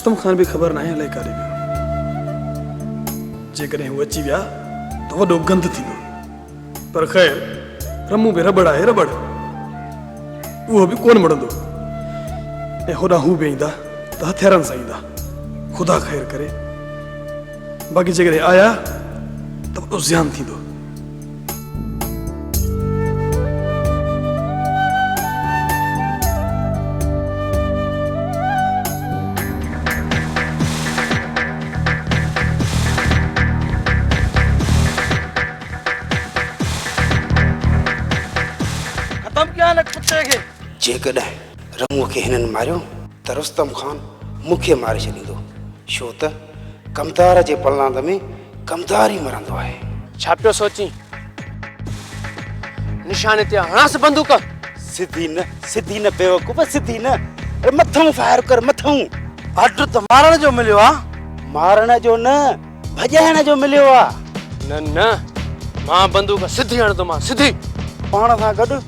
रुस्तम खान भी खबर ना हले करे वियो जेकॾहिं हू अची विया त वॾो गंद थींदो पर ख़ैर रमू बि रबड़ आहे रबड़ उहो बि कोन मड़ंदो ऐं होॾां हू बि ईंदा त हथियारनि सां ईंदा ख़ुदा ख़ैर करे बाक़ी जेकॾहिं आया त वॾो ज़ियान थींदो जेकॾहिं रमूअ खे हिननि मारियो त रुस्तम खान मूंखे मारे छॾींदो छो त कमदार जे पलनांद में कमदार ई मरंदो आहे। छा पियो सोची निशाने ते हणास बंदूक सिधी न बेवकूफ़ सिधी न मथां फायर कर मथां ऑर्डर त मारण जो मिलियो आहे मारण जो न भॼाइण जो मिलियो आहे न न मां बंदूक सिधी हणंदोमांव सिधी पाण सां गॾु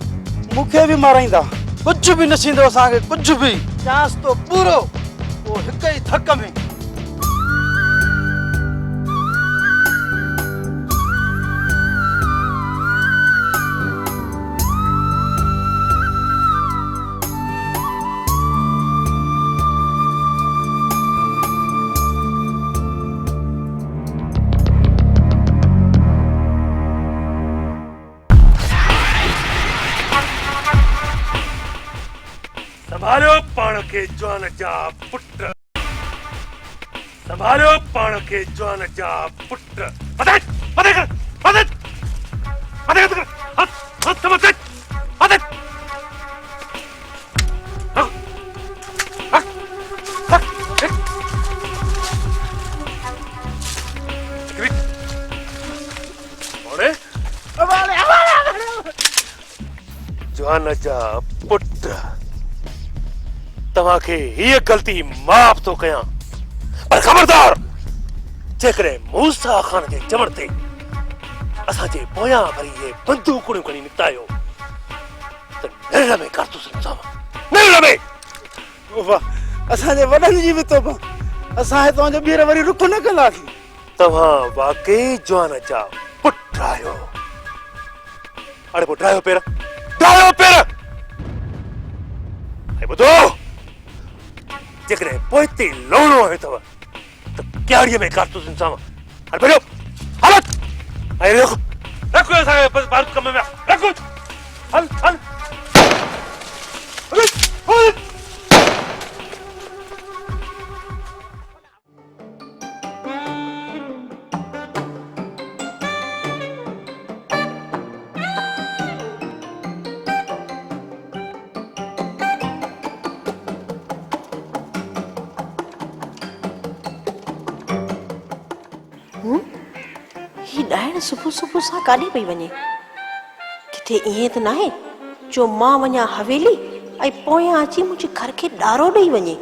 मूंखे बि माराईंदा कुछ भी न थींदो असांखे कुछ भी चांस तो पूरो वो हिक ई थक में संभालियो पाण के जवान जा पुट संभालियो पाण के जवान जा पुट मदद मदद मदद मदद हथ मदद मदद जवान जा पुट तव्हां खे हीअ ग़लती माफ़ थो कयां पर ख़बरदार जेकॾहिं मूसा खान जे चवण ते असांजे पोयां वरी इहे बंदूकूं खणी निकिता आहियो त निड़ में कारतूस निकिता निड़ में असांजे वॾनि जी बि तोबा असां हितां जो ॿीहर वरी रुख न कंदासीं तव्हां वाकई जवान जा पुट आहियो अड़े पोइ ड्रायो पेर ऐं ॿुधो जेकॾहिं पोइते लहणो आहे अथव त क्याड़ीअ में कारतूसनि सां हल भॼो हलत ऐं रखो असांखे बसि बारूद कम में रखो हल हल सुबह सुबह सा काॾे पई वञे किथे ईअं त नाहे जो मां वञा हवेली ऐं पोयां अची मुंहिंजे घर खे ॾारो ॾेई वञे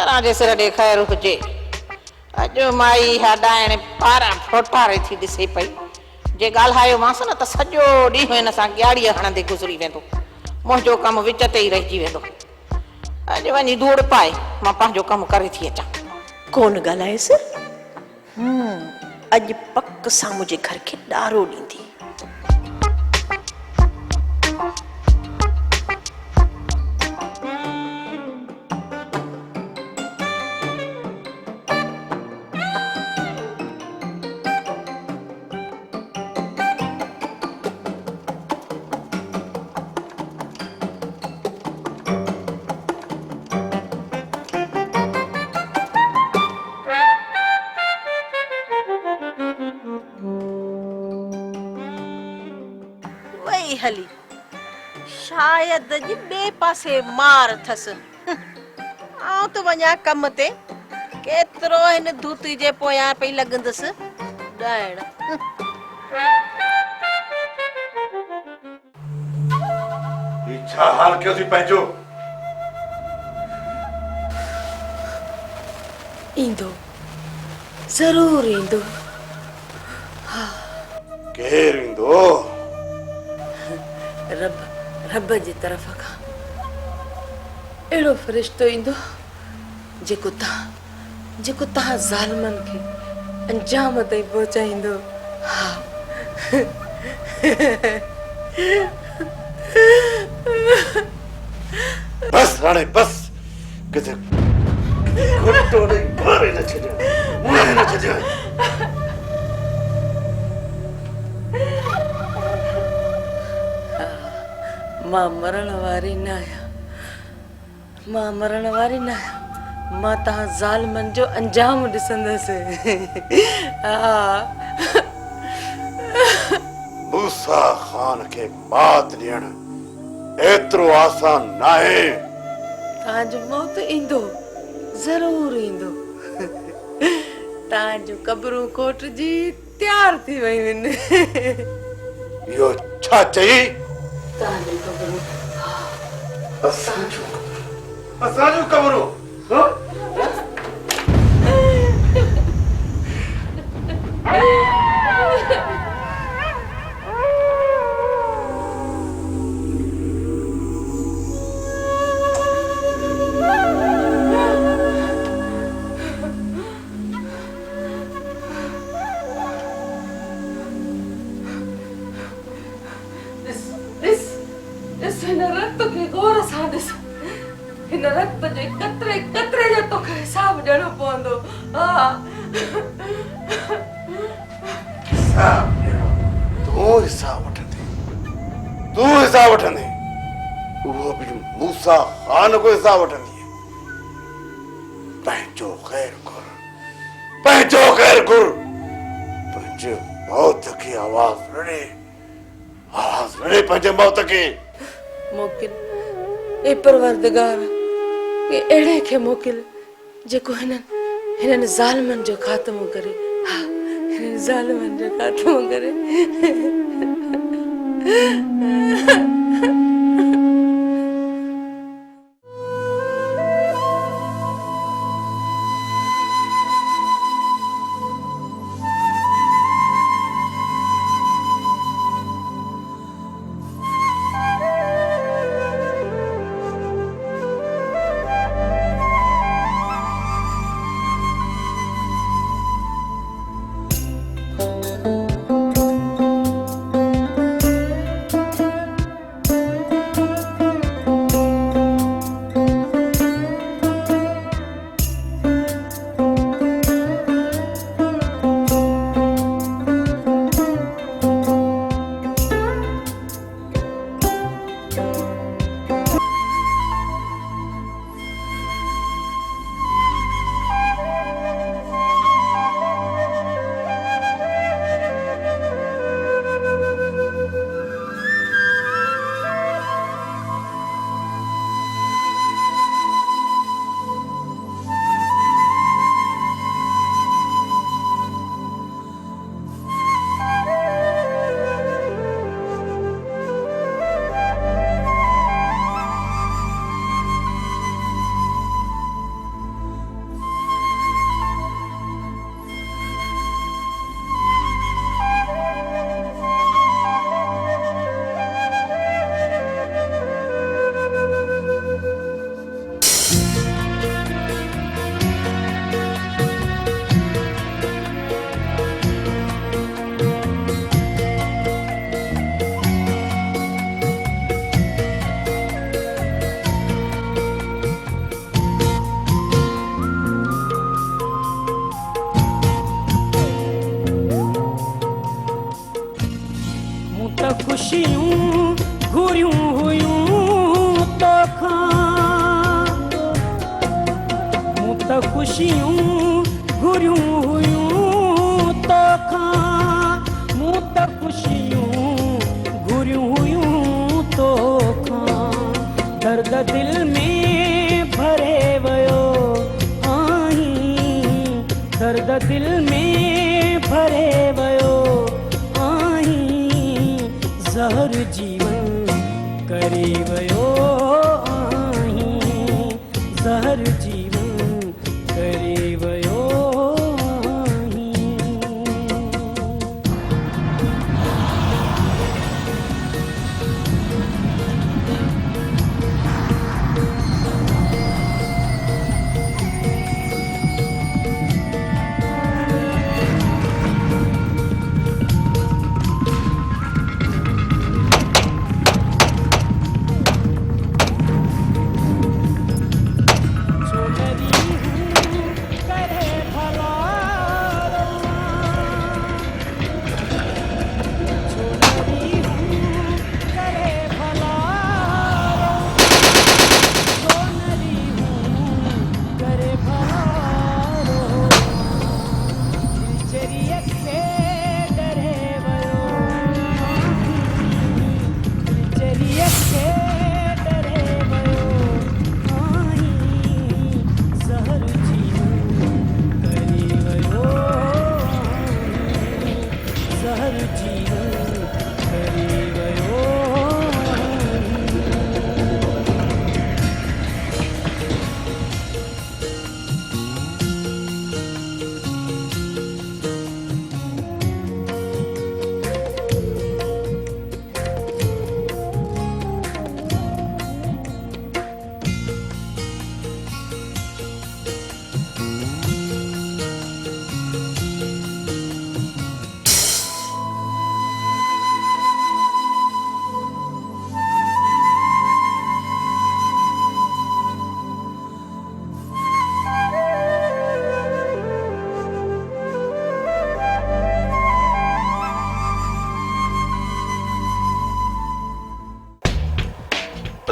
राजे सिर ॾे ख़ैर हुजे अॼु माई हॾाइण पारां फोटारे थी ॾिसे पई जे ॻाल्हायोमांसि न त सॼो ॾींहुं हिन सां ॻाड़ीअ हणंदे गुज़री वेंदो मुंहिंजो कमु विच ते ई रहिजी वेंदो अॼु वञी धूड़ पाए मां पंहिंजो कमु करे थी अचां कोन ॻाल्हायसि अॼु पक सां मुंहिंजे घर खे ॾारो ॾींदी हली शायद अॼु ॿिए पासे मार अथसि आउं त वञा कम ते केतिरो हिन धूती जे पोयां पई लॻंदसि ॾाइण छा हाल कयो थी पंहिंजो ईंदो ज़रूर ईंदो केरु ईंदो रब जी तरफ़ खां अहिड़ो फ़रिश्तो ईंदो जेको जेको तव्हां ज़ालमन खे अंजाम ताईं पहुचाईंदो। हा बस हाणे बस किथे घुटो नहीं मारे न छॾियो मारे न छॾियो। मां मरण वारी न आहियां, मां मरण वारी न आहियां। मां तव्हां ज़ालमन जो अंजाम ॾिसंदसि। हा मूसा खान के मात ॾियण एतिरो आसान नाहे। तव्हांजो मौत ईंदो, ज़रूरु ईंदो। तव्हांजो कब्रूं कोटजी तयार थी वयूं आहिनि। इहो छा चई? तव्हांजो कब्रूं असांजो कब्रूं हिन रक्त खे गौर सां ॾिस। हिन रक्त जे कतरे कतरे जो तोखे हिसाब ॾियणो पवंदो। हा तूं हिसाब वठंदे उहो बि मूसा खान को हिसाब वठंदी। पंहिंजो ख़ैर घुर, पंहिंजो ख़ैर घुर। पंहिंजे मौत खे आवाज़ रड़े पंहिंजे मौत खे। मोकिल ए परवरदिगार, के अहिड़े खे मोकिल जेको हिननि ज़ालमन जो ख़ात्मो करे। हा हिननि ज़ालमन जो ख़ात्मो करे।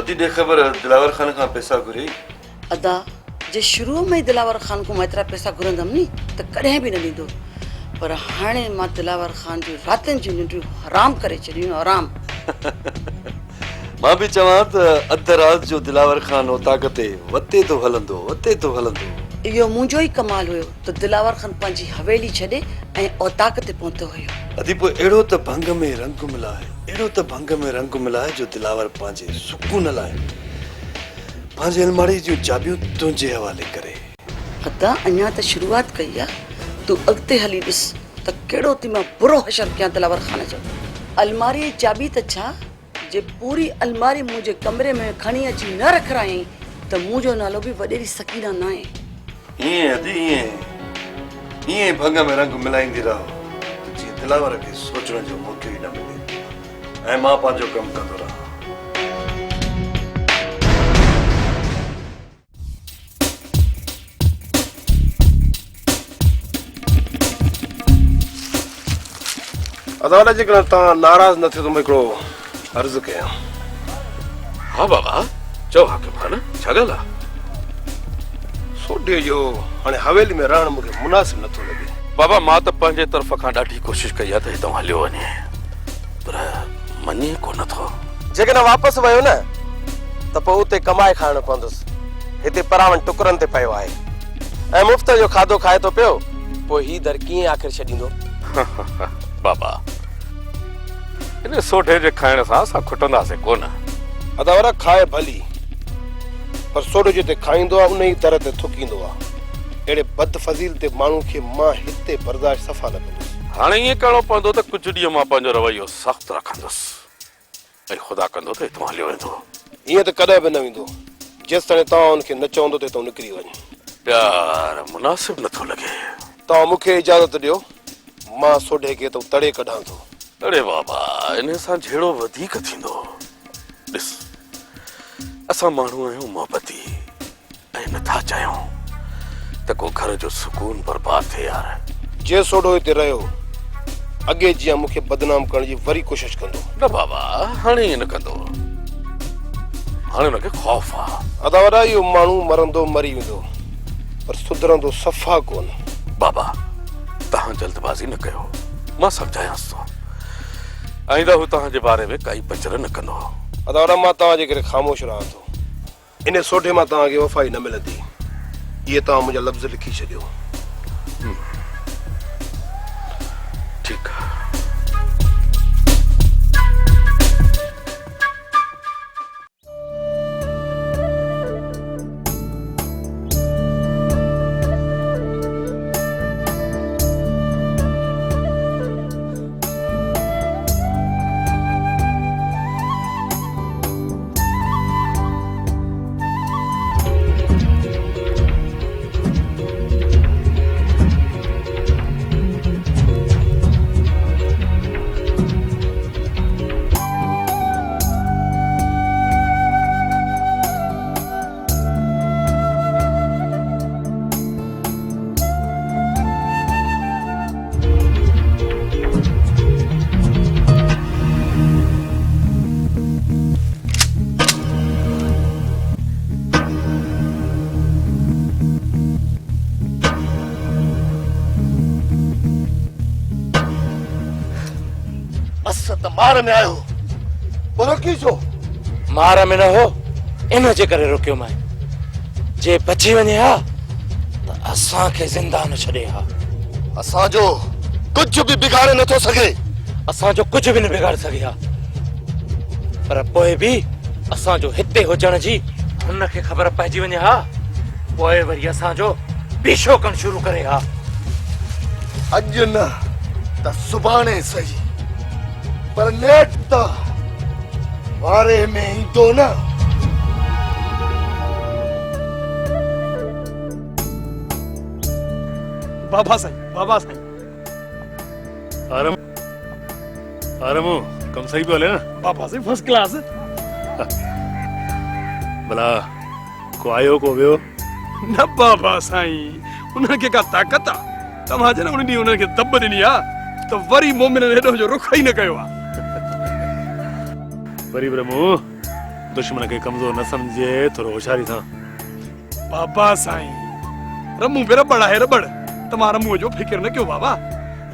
अदी ने खबर दिलावर खान खां पैसा घुरी अदा जे शुरू में ही दिलावर खान को मैं एतिरा पैसा घुरंदमि नी त कॾहिं बि न ॾींदो पर हाणे मां दिलावर खान जूं रातिनि जूं निंडियूं हराम करे छॾियूं हराम मां बि चवां त अध रात जो दिलावर खान ओताक ते वते तो हलंदो इहो मुंहिंजो ई कमाल हुयो त दिलावर खान पंहिंजी हवेली छॾे ऐं औताक ते पहुतो हुयो अदी पोइ अहिड़ो त भंग में रंग मिलाए जो दिलावर पंहिंजे सुकून लाइ पंहिंजे अलमारी जूं चाबियूं तुंहिंजे हवाले करे अदा अञा त शुरूआत कई आहे तूं अॻिते हली ॾिस त कहिड़ो थी मां बुरो हशर कयां दिलावर खान जो अलमारी जी चाबी त छा जे पूरी अलमारी मुंहिंजे कमरे में खणी अची न रखायईं त मुंहिंजो नालो बि वॾेरी सकीना न आहे ईअं भंग में रंग मिलाईंदी रहो जीअं दिलावर खे सोचण जो मौक़ो ई न मिले ऐं मां पंहिंजो कमु कंदो रहां अदाला जेकॾहिं तव्हां नाराज़ न थियो त मां हिकिड़ो अर्ज़ु कयां हाँ बाबा चओ हाकिम खान छा ॻाल्हि आहे सोढे जो हाणे हवेली में रहणु मूंखे मुनासिब नथो लॻे बाबा मां त पंहिंजे तरफ़ खां ॾाढी कोशिशि कई आहे त हितां हलियो वञे पर मञे कोन थो जेकॾहिं वापसि वियो न त पोइ उते कमाए खाइणो पवंदुसि हिते परावनि टुकरनि ते पियो आहे ऐं मुफ़्त जो खाधो खाए थो पियो पोइ ही दर कीअं आख़िर छॾींदो बाबा इन सोढे जे खाइण सां असां खुटंदासीं कोन अदावरा खाए भली पर सोढो जिते खाईंदो आहे उन ई दर ते थुकींदो आहे अहिड़े बदफज़ील ते माण्हू खे मां हिते बर्दाश्त सफ़ा न कंदुसि हाणे ईअं करिणो पवंदो त कुझु ॾींहं मां पंहिंजो रवैयो सख़्तु रखंदुसि ऐं ख़ुदा कंदो त हितां हलियो वेंदो ईअं त कॾहिं बि न वेंदो जेसि ताईं तव्हां हुनखे न चवंदो त हितां निकिरी वञे प्यार मुनासिब नथो लॻे तव्हां मूंखे इजाज़त ॾियो मां सोढे खे तो तड़े कढां थो अरे बाबा इन सां जहिड़ो वधीक थींदो ॾिस असां माण्हू आहियूं मोहबती ऐं नथा चाहियूं त को घर जो सुकून बर्बाद थिए यार जे सोढो हिते रहियो अॻे जीअं मूंखे बदनाम करण जी वरी कोशिशि कंदो न बाबा हाणे ईअं न कंदो हाणे हुनखे ख़ौफ़ आहे अदावरा इहो माण्हू मरंदो मरी वेंदो पर सुधरंदो सफ़ा कोन बाबा तव्हां जल्दबाज़ी न कयो मां सम्झायांसि थो आईंदा हू तव्हांजे बारे में काई पचर न कंदो अदावरा मां तव्हांजे करे ख़ामोश रहां थो इन सोढे मां तव्हांखे वफ़ाई न मिलंदी इहे तव्हां मुंहिंजा लफ़्ज़ लिखी छॾियो ठीकु आहे त मार में आयो पर की छो मार में न हो इन जे करे रोकियो मैं जे बची वञे हा त असांखे ज़िंदा न छॾे हा असांजो कुछ भी बिगाड़े नथो सके असांजो कुछ भी न बिगाड़ सघे हा पर पोइ बि असांजो हिते हुजण जी हुनखे ख़बर पइजी वञे हा पोइ वरी असांजो पीछो करणु शुरू करे हा अॼु न त सुभाणे सही पर नेठ त वारे में ईंदो न बाबा साईं आरामो कम सही बोले ना बाबा साईं फर्स्ट क्लास भला को आयो को वियो न बाबा साईं उनखे का ताक़त आ तव्हां जन उन ॾींहुं उनखे दॿ ॾिनी आ त वरी मोमिननि हेॾो जो रुख ई न कयो आ वरी ब्रह्मो दुश्मन खे कमज़ोर न समझे थोरो होशियारी सां बाबा साईं रमू बि रबड़ आहे रबड़ तव्हां रमूअ जो फिक्र न कयो बाबा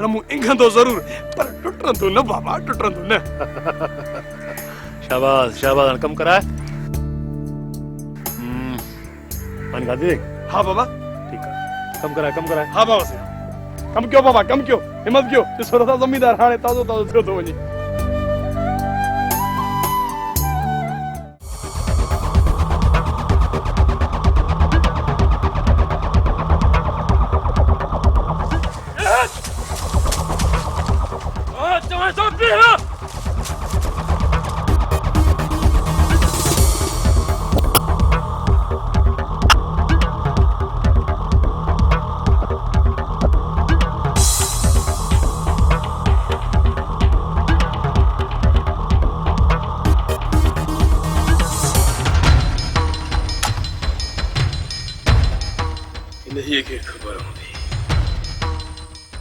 रमू इंघंदो ज़रूर पर टुटंदो न बाबा टुटंदो न शाबाश शाबाश कम कराए पानी खा दे हाँ बाबा ठीक है कम कराए हाँ बाबा साईं कम कयो बाबा कम कयो हिम्मत कयो ॾिसो रसा ज़मींदार हाणे ताज़ो थियो थो वञे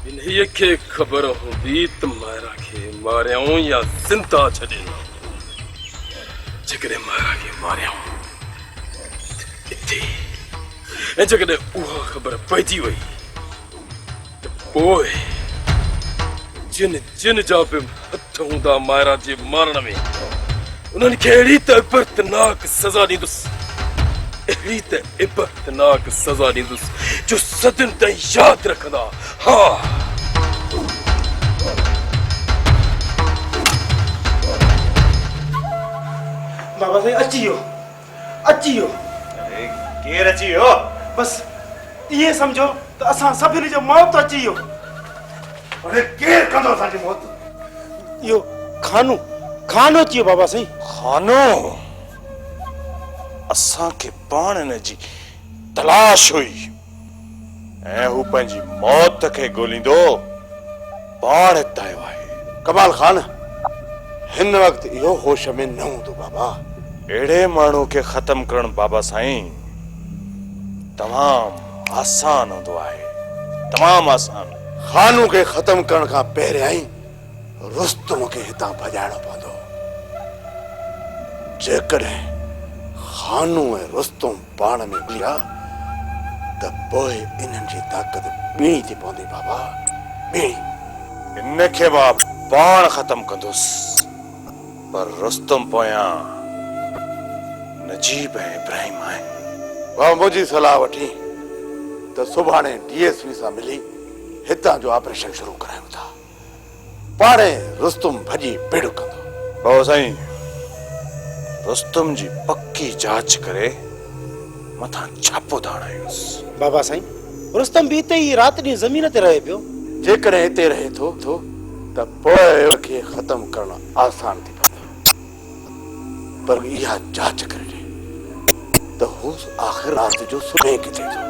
इन्हीअ खे ख़बर हूंदी त मायरा खे मारियाऊं या ज़िंदा छॾे जेकॾहिं मायरा खे मारियाऊं हिते ऐं जेकॾहिं उहा ख़बर पइजी वई त पोइ जिन जिन जा बि हथ हूंदा मायरा जे मारण में उन्हनि खे अहिड़ी त इबरतनाक सज़ा ॾींदुसि अहिड़ी त इबरतनाक सज़ा ॾींदुसि जो सदियुनि ताईं यादि रखंदा हा बाबा साईं अची वियो अरे केर अची वियो बस ये समझो त असां सभिनी जो मौत अची वियो अरे केर कंदो असांजी मौत इहो खानो अची वियो बाबा साईं खानो असांखे पाण हिन जी तलाश हुई ऐं हू पंहिंजी मौत खे ॻोल्हींदो पाण हिते आयो आहे कमाल खान हिन वक़्तु इहो होश में न हूंदो बाबा अहिड़े माण्हू खे ख़तम करणु बाबा साईं तमामु आसान हूंदो आहे तमामु आसान खानू खे ख़तम करण खां पहिरियां ई रुस्तम खे हितां भॼाइणो पवंदो जेकॾहिं खानू ऐं रुस्तम पाण में मिलिया त पोइ इन्हनि जी ताक़त ॿीणी थी पवंदी बाबा ॿीणी इनखे मां पाण ख़तम कंदुसि पर रुस्तम पोयां नजीब ऐं इब्राहिम आहिनि बाबा मुंहिंजी सलाह वठी त सुभाणे डीएसपी सां मिली हितां जो ऑपरेशन शुरू करायूं था पाणे रुस्तम भॼी पेड़ कंदो बाबा साईं रुस्तम जी पक्की जांच करे मथां छापो था हणायूंसि बाबा साईं रुस्तम बि हिते ई राति ॾींहुं ज़मीन ते रहे पियो जेकॾहिं हिते रहे थो त पोइ खे ख़तम करणु आसान थी पवंदो पर इहा जांच करे ॾे त हू आख़िर राति जो सुम्हे किथे थो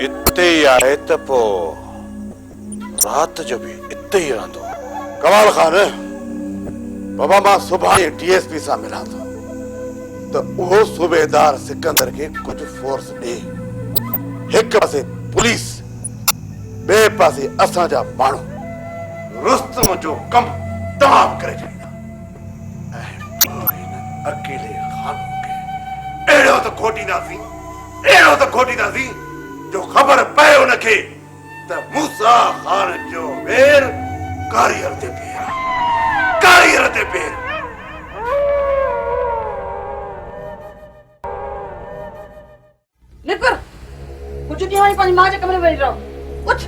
इते ई आहे त पोइ राति जो बि इते ई रहंदो कमाल खान बाबा मां सुभाणे डीएसपी सां मिलां थो त उहो सूबेदार सिकंदर खे कुझु फोर्स ॾे हिकु पासे पुलिस ॿिए पासे असांजा माण्हू रुस्तम जो कमु तमामु करे छॾींदा ऐं पोइ हिन अकेले खानू खे अहिड़ो त खोटींदासीं जो ख़बर पए हुनखे त मूसा खान जो वेर कारीगर ते पियो आहे कारीगर पंहिंजी मां जे कमरे में वेही रहो। उठ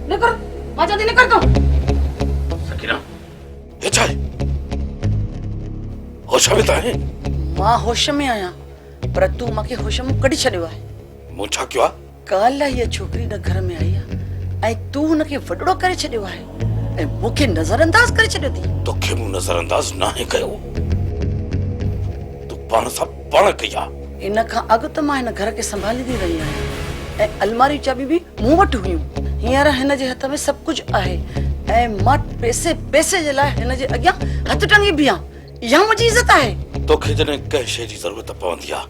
निकर, मां चवंदी निकर तूं। सकीना ये छा आहे? होश में त आहे? मां होश में आहियां, पर तूं मूंखे होश में कढी छॾियो आहे। मूं छा कयो आहे? काल्ह हीअ छोकिरी न घर में आई आहे ऐं तूं हुनखे वॾड़ो करे छॾियो आहे ऐं मूंखे नज़रअंदाज करे छॾियो थी। तोखे मूं नज़रअंदाज नाहे कयो, तूं पाण सां पाण कई आहे। इन खां अॻु त मां हिन घर खे संभालींदी रही आहियां ऐं अलमारी चाबी बि मूं वटि हुयूं। हींअर हिन जे हथ में सभु कुझु आहे ऐं मां पैसे जे लाइ हिन जे अॻियां हथ टंगी बीहां। इहा मुंहिंजी इज़त आहे। तोखे जॾहिं कंहिं शइ जी ज़रूरत पवंदी आहे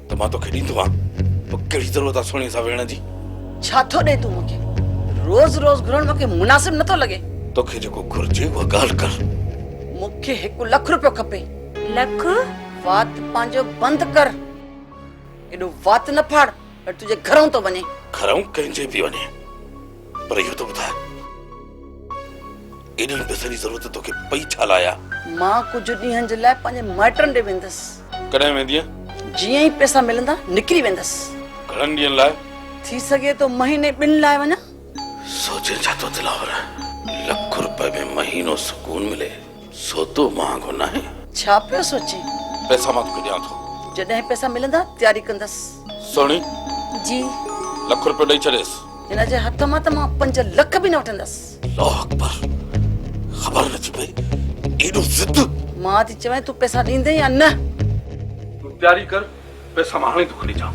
त मां तोखे ॾींदो आहियां। पोइ कहिड़ी ज़रूरत आहे सोणी सां वेहण जी? छा थो ॾे तूं मूंखे? रोज़ रोज़ घुरणु मूंखे मुनासिब नथो लॻे। तोखे जेको घुर्जे उहा ॻाल्हि कर। मूंखे 1 लख रुपयो खपे। लख? वात पंहिंजो बंदि कर। एॾो वात न फाड़ पर तुंहिंजे घरों थो वञे। घरों कंहिंजे बि वञे, पर इहो त ॿुधाए एॾनि पैसनि जी ज़रूरत तोखे पई छा लाइ आहे? मां कुझु ॾींहंनि जे लाइ पंहिंजे माइटनि ॾे वेंदसि। कॾहिं वेंदीअ? जीअं ई पैसा मिलंदा निकिरी वेंदसि। घणनि ॾींहंनि लाइ? थी सघे तो महीने 2 लाइ वञा। सोचे छा थो दिलावर, लख रुपए में महीनो सुकून मिले सो तो महांगो न आहे। छा पियो सोची? पैसा मां तोखे ॾियां थो। जॾहिं पैसा मिलंदा तयारी कंदसि। सोणी जी लख रुपयो ॾेई छॾेसि। हिन जे हथ मां त मां 5 लख बि न वठंदसि। अल्लाह अकबर, ख़बर नथी पई एॾो ज़िद। मां थी चवां तूं पैसा ॾींदे या न? तूं तयारी कर, पैसा मां हाणे तो खणी जाऊं।